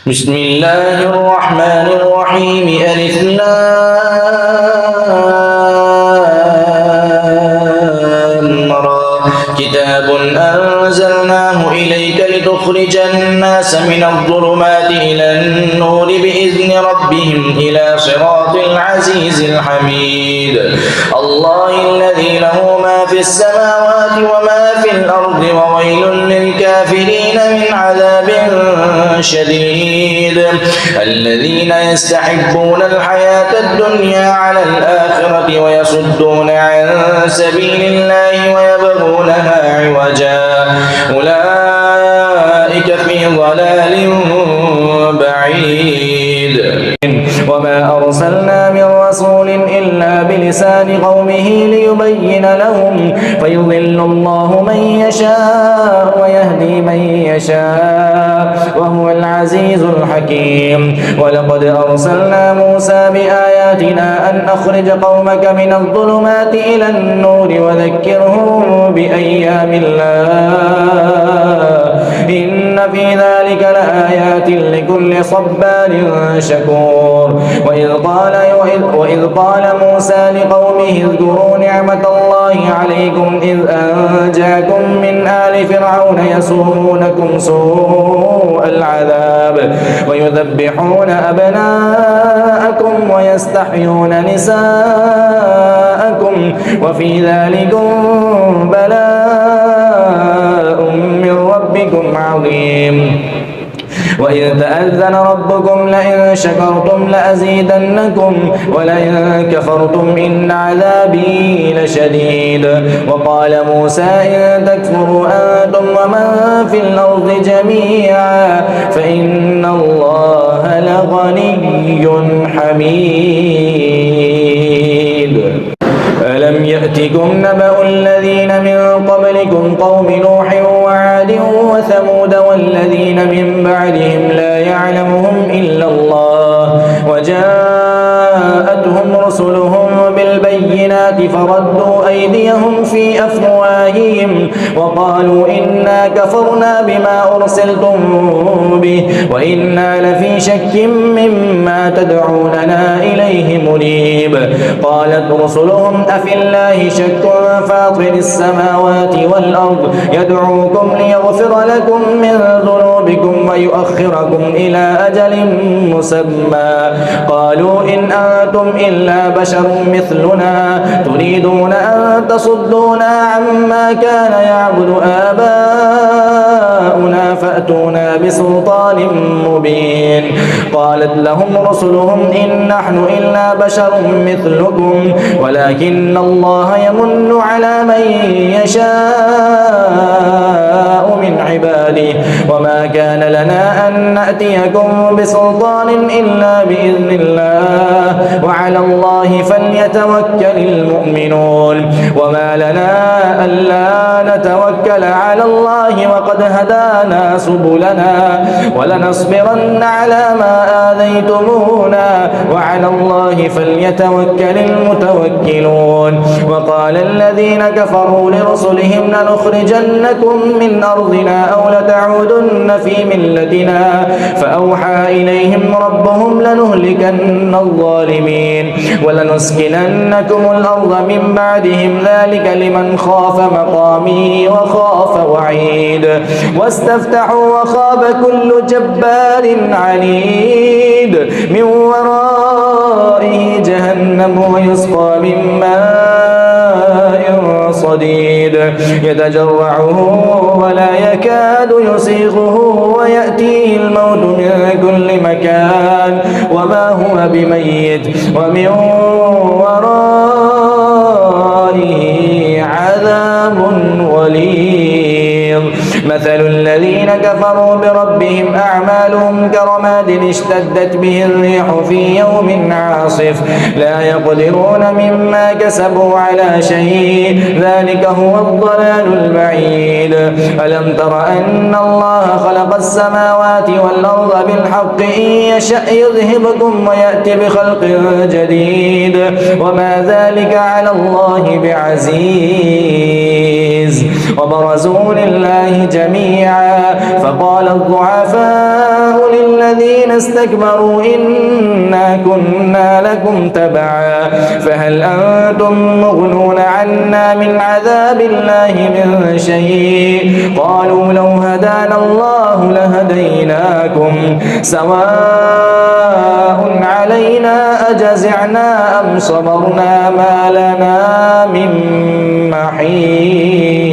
بسم الله الرحمن الرحيم ألف لام را كتاب أنزلناه إليك لتخرج الناس من الظلمات إلى النور بإذن ربهم إلى صراط العزيز الحميد الله الذي له ما في السماوات وما في الأرض وويل للكافرين من عذاب شديد الذين يستحبون الحياة الدنيا على الآخرة ويصدون عن سبيل الله ويبغونها عوجا أولئك في ضلال بعيد وما أرسلنا من رسول إلا بلسان قومه ليبين لهم فيضل الله من يشاء ويهدي من يشاء وهو العزيز الحكيم ولقد أرسلنا موسى بآياتنا أن أخرج قومك من الظلمات إلى النور وذكرهم بأيام الله إن في ذلك لآيات لكل صبار شكور وإذ قال موسى لقومه اذكروا نعمة الله عليكم إذ أنجاكم من آل فرعون يسومونكم سوء العذاب ويذبحون أبناءكم ويستحيون نساءكم وفي ذلكم بلاء من ربكم عظيم وإذ تأذن ربكم لئن شكرتم لأزيدنكم ولئن كفرتم إن عذابي لشديد وقال موسى إن تكفروا أنتم ومن في الأرض جميعا فإن الله لغني حميد ألم يأتكم نبأ الذين من قبلكم قوم نوح وعاد وثمود والذين من بعدهم لا يعلمهم إلا الله وجاءتهم رسلهم بالبينات فردوا أيديهم في أفواههم وقالوا إنا كفرنا بما أرسلتم به وإنا لفي شك مما تدعوننا إليه مريب قالت رسلهم أفي الله شك فاطر السماوات والأرض يدعوكم ليغفر لكم من ذنوبكم ويؤخركم إلى أجل مسمى قالوا إن أنتم إلا بشر مثلنا تريدون أن تصدونا عما كان يعبد آباؤنا فأتونا بسلطان مبين قالت لهم رسلهم إن نحن إلا بشر مثلكم ولكن الله يمن على من يشاء من عباده وما كان لنا أن نأتيكم بسلطان إلا بإذن الله وعلى الله فليتوكل المؤمنون وما لنا ألا نتوكل على الله وقد هدانا سبلنا ولنصبرن على ما آذيتمونا وعلى الله فليتوكل المتوكلون وقال الذين كفروا لرسلهم لنخرجنكم من أرضنا أو لتعودن في ملتنا فأوحى إليهم ربهم لنهلكن الظالمين ولنسكننكم الأرض من بعدهم ذلك لمن خاف مقامي وخاف وعيد واستفتحوا وخاب كل جبار عنيد من ورائه جهنم ويسقى من ماء صديد يتجرعه ولا يكاد يسيغه ويأتيه الموت من كل مكان وما هو بميت ومن ورائه عذاب غليظ مثل الذين كفروا بربهم أعمالهم كرماد اشتدت به الريح في يوم عاصف لا يقدرون مما كسبوا على شيء ذلك هو الضلال البعيد ألم تر أن الله خلق السماوات والأرض بالحق إن يشأ يذهبكم ويأتي بخلق جديد وما ذلك على الله بعزيز وبرزوا لله جميعا فقال الضعفاء للذين الذين استكبروا إنا كنا لكم تبعا فهل أنتم مغنون عنا من عذاب الله من شيء قالوا لو هدانا الله لهديناكم سواء علينا أجزعنا أم صبرنا ما لنا من محيص.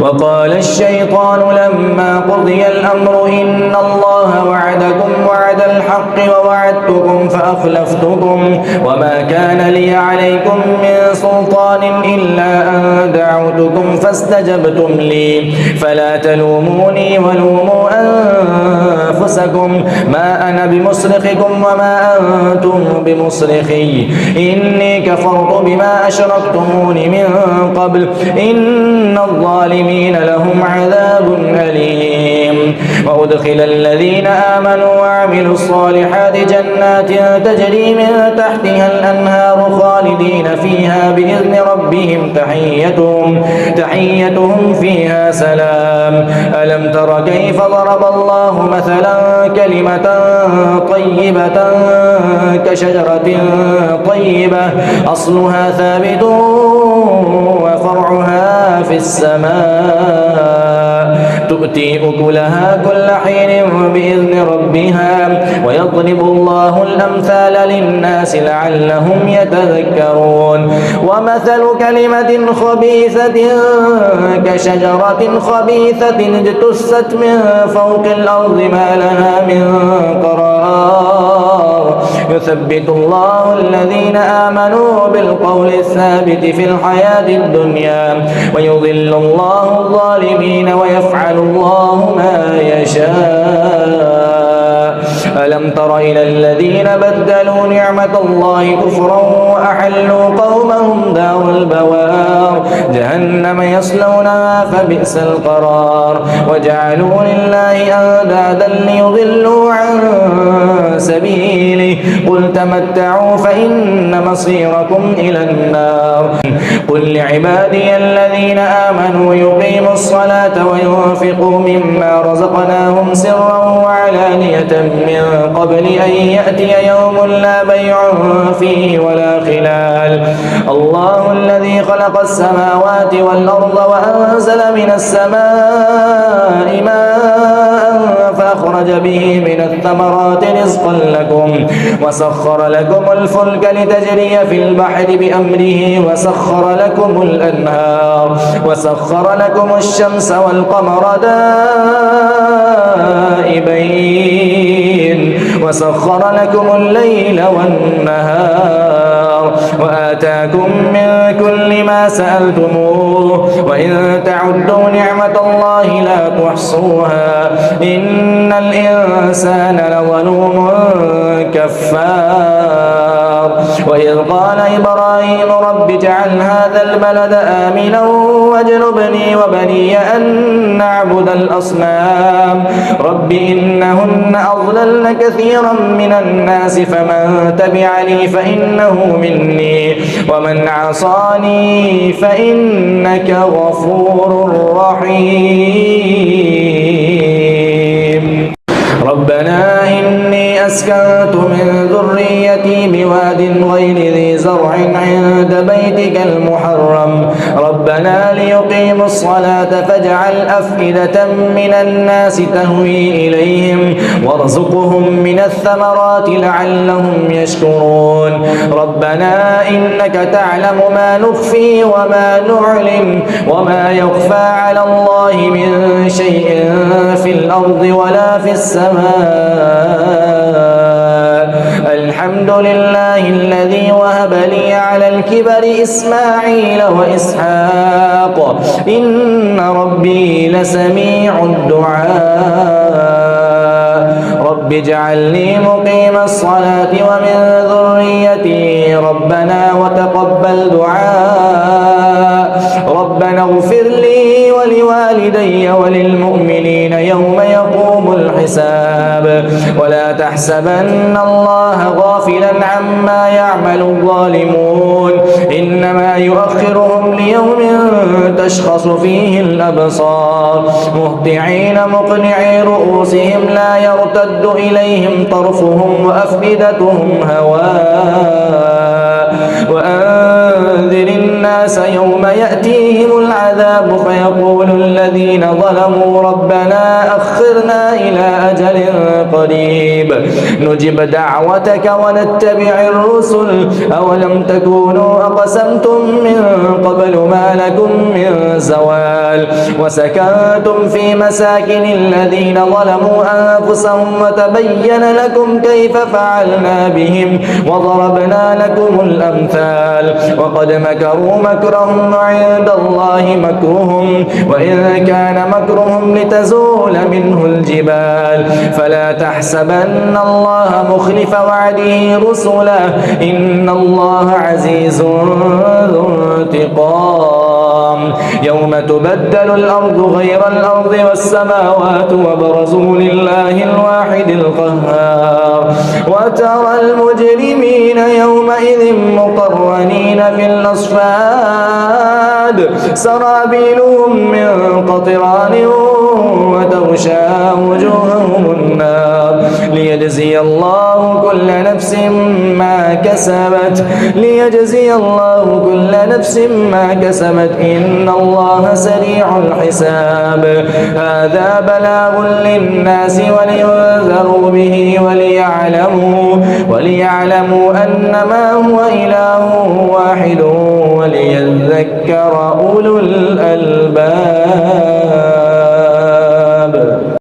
وقال الشيطان لما قضي الأمر إن الله وعدكم وعد الحق ووعدتكم فأخلفتكم وما كان لي عليكم من سلطان إلا أن دعوتكم فاستجبتم لي فلا تلوموني ولوموا أنفسكم ما أنا بمصرخكم وما أنتم بمصرخي إني كفرت بما أشركتمون من قبل إن الظالمين لهم عذاب أليم. وأدخل الذين آمنوا وعملوا الصالحات جنات تجري من تحتها الأنهار خالدين فيها بإذن ربهم تحيتهم فيها سلام. ألم تر كيف ضرب الله مثلا كلمة طيبة كشجرة طيبة أصلها ثابت وفرعها في السماء تؤتي أكلها كل حين بإذن ربها ويضرب الله الأمثال للناس لعلهم يتذكرون. ومثل كلمة خبيثة كشجرة خبيثة اجتثت من فوق الأرض ما لها من قرار يثبت الله الذين آمنوا بالقول الثابت في الحياة الدنيا ويضل الله الظالمين ويفعل الله ما يشاء. ألم تر إلى الذين بدلوا نعمة الله كفرا وأحلوا قومهم دار البوار جهنم يصلونها فبئس القرار وجعلوا لله أندادا ليضلوا عن سبيله قل تمتعوا فإن مصيركم إلى النار. قل لعبادي الذين آمنوا يقيموا الصلاة وينفقوا مما رزقناهم سرا وعلانية من قبل أن يأتي يوم لا بيع فيه ولا خلال. الله الذي خلق السماوات والأرض وأنزل من السماء ماء فأخرج به من الثمرات رزقا لكم وسخر لكم الفلك لتجري في البحر بأمره وسخر لكم الأنهار وسخر لكم الشمس والقمر دائبين وسخر لكم الليل والنهار وآتاكم من كل ما سألتموه وإن تعدوا نعمة الله لا تحصوها إن الإنسان لظلوم كفار. وإذ قال إبراهيم رب اجعل هذا البلد آمنا واجنبني وبني أن نعبد الأصنام رب إنهن أضللن كثيرا من الناس فمن تبعني فإنه مني ومن عصاني فإنك غفور رحيم. ربنا إني أسكنت من ذريتي بواد غير ذي زرع عند بيتك المحرم ربنا ليقيموا الصلاة فاجعل أفئدة من الناس تهوي إليهم وارزقهم من الثمرات لعلهم يشكرون. ربنا إنك تعلم ما نخفي وما نعلن وما يخفى على الله من شيء في الأرض ولا في السماء. الحمد لله الذي وهب لي على الكبر إسماعيل وإسحاق إن ربي لسميع الدعاء. رب اجعلني مقيم الصلاة ومن ذريتي ربنا وتقبل دعاء. ربنا اغفر لي ولوالدي وللمؤمنين يوم يقوم الحساب. الحساب ولا تحسبن الله غافلا عما يعمل الظالمون إنما يؤخرهم ليوم تشخص فيه الأبصار مهطعين مقنعي رؤوسهم لا يرتد إليهم طرفهم وأفئدتهم هواء وأنذر الناس يوم يأتيهم العذاب فيقول الذين ظلموا ربنا أخرنا إلى أجل قريب نجب دعوتك ونتبع الرسل أولم تكونوا أقسمتم من قبل ما لكم من زوال وسكنتم في مساكن الذين ظلموا أنفسهم وتبين لكم كيف فعلنا بهم وضربنا لكم الأمثال وقد مكروا مكرهم وعند الله مكرهم وإن كان مكرهم لتزول منه الجبال فلا تحسبن الله مخلف وعده رسله إن الله عزيز ذو انتقام يوم تبدل الأرض غير الأرض والسماوات وبرزوا لله الواحد القهار وترى المجرمين يومئذ مقرنين في الأصفاد سرابيلهم من قطران وتغشى وجوههم النار ليجزي الله كل نفس ما كسبت إن الله سريع الحساب هذا بلاغ للناس ولينذروا به وليعلموا أنما هو إله واحد وليذكر أولو الألباب